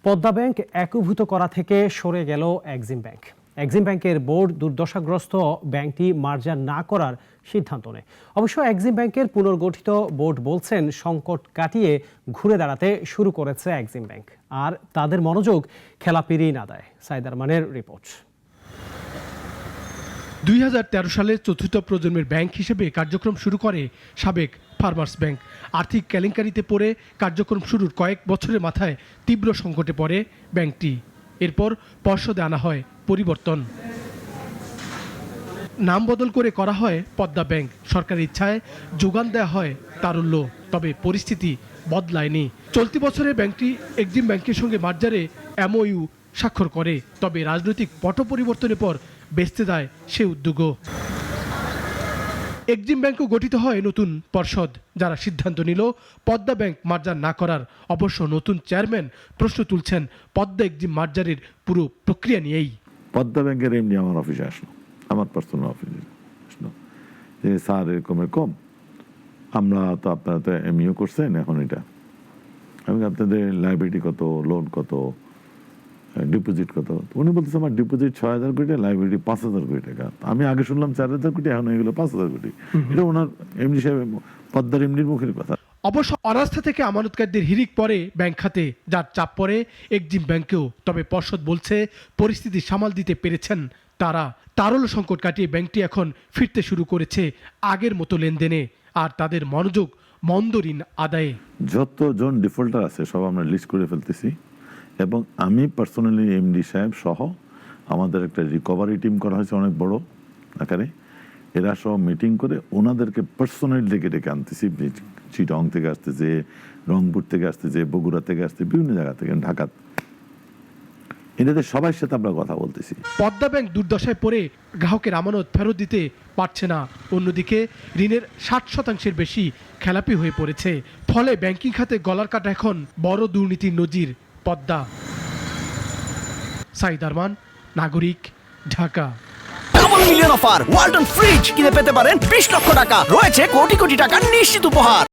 Padma bank একীভূত করা থেকে সরে গেল এক্সিম ব্যাংক। এক্সিম ব্যাংকের বোর্ড দুর্দশাগ্রস্ত ব্যাংকটি মার্জার না করার সিদ্ধান্ত নেয়। অবশ্য এক্সিম ব্যাংকের পুনর্গঠিত বোর্ড বলছেন সংকট কাটিয়ে ঘুরে দাঁড়াতে শুরু করেছে এক্সিম ব্যাংক, আর তাদের মনোযোগ খেলাপি ঋণ আদায়। সাইদ আরমানের রিপোর্ট। 2013 সালে চতুর্থ প্রজন্মের ব্যাংক হিসেবে কার্যক্রম শুরু করে সাবেক ফার্মার্স ব্যাংক। আর্থিক কেলেঙ্কারিতে পড়ে কার্যক্রম শুরুর কয়েক বছরের মাথায় তীব্র সংকটে পড়ে ব্যাংকটি। এরপর পর্ষদে আনা হয় পরিবর্তন, নাম বদল করে করা হয় পদ্মা ব্যাংক। সরকারের ইচ্ছায় যোগান দেওয়া হয় তারল্য, তবে পরিস্থিতি বদলায়নি। চলতি বছরে ব্যাংকটি এক্সিম ব্যাংকের সঙ্গে মার্জারে এমওইউ স্বাক্ষর করে, তবে রাজনৈতিক পট পরিবর্তনের পর বেচতে দেয় সে উদ্যোগও। এক্সিম ব্যাংকও গঠিত হয় নতুন পর্ষদ, যারা সিদ্ধান্ত নিল পদ্মা ব্যাংক মার্জার না করার। অবশ্য নতুন চেয়ারম্যান প্রশ্ন তুলছেন পদ্মা এক্সিম মার্জারের পুরো প্রক্রিয়া নিয়েই। পদ্মা ব্যাংকের এমনি আমার অফিসে আসলো, আমার পার্সোনাল অফিসে আসলো যে স্যার এরকম আমরা তো আপনারা তো এমইও করছেন, এখন এটা আমি আপনাদের লাইবিলিটি কত, লোন কত, ডিপোজিট কত। উনি বলতেছে আমার ডিপোজিট 6,000 কোটি, লাইবিলিটি 5,000 কোটি টাকা। আমি আগে শুনলাম 4,000 কোটি, এখন এগুলো 5,000 কোটি। এটা ওনার এমডি সাহেব, পদ্মার এমডির মুখের কথা। অবশ্য অনাস্থা থেকে আমানতকারীদের হিড়িক পড়ে ব্যাংক খাতে, যার চাপ পড়ে এক্সিম ব্যাংকেও। তবে পর্ষদ বলছে পরিস্থিতি সামাল দিতে পেরেছেন তারা। তারল্য সংকট কাটিয়ে ব্যাংকটি এখন ফিরতে শুরু করেছে আগের মতো লেনদেনে, আর তাদের মনোযোগ মন্দ ঋণ আদায়ে। যতজন ডিফল্টার আছে সব আমরা লিস্ট করে ফেলতেছি, এবং আমি পার্সোনালি এমডি সাহেব সহ আমাদের একটা রিকভারি টিম করা হয়েছে অনেক বড় আকারে। এরা সব মিটিং করে ওনাদেরকে পার্সোনালি ডেকে ডেকে আনতেছি। চিটং থেকে আসতেছে, রংপুর থেকে আসতেছে, বগুড়া থেকে আসতে, বিভিন্ন জায়গা থেকে, ঢাকা, এটাতে সবার সাথে আমরা কথা বলতেছি। পদ্মা ব্যাংক দুর্দশায় পড়ে গ্রাহকের আমানত ফেরত দিতে পারছে না। অন্যদিকে ঋণের 60% বেশি খেলাপি হয়ে পড়েছে। ফলে ব্যাংকিং খাতে গলার কাটা এখন বড় দুর্নীতির নজির পদ্মা। সাইদ আরমান, নাগরিক, Dhaka. Double million offer Walton fridge কিনে পেতে পারেন 20 লক্ষ টাকা। রয়েছে কোটি কোটি টাকার নিশ্চিত উপহার।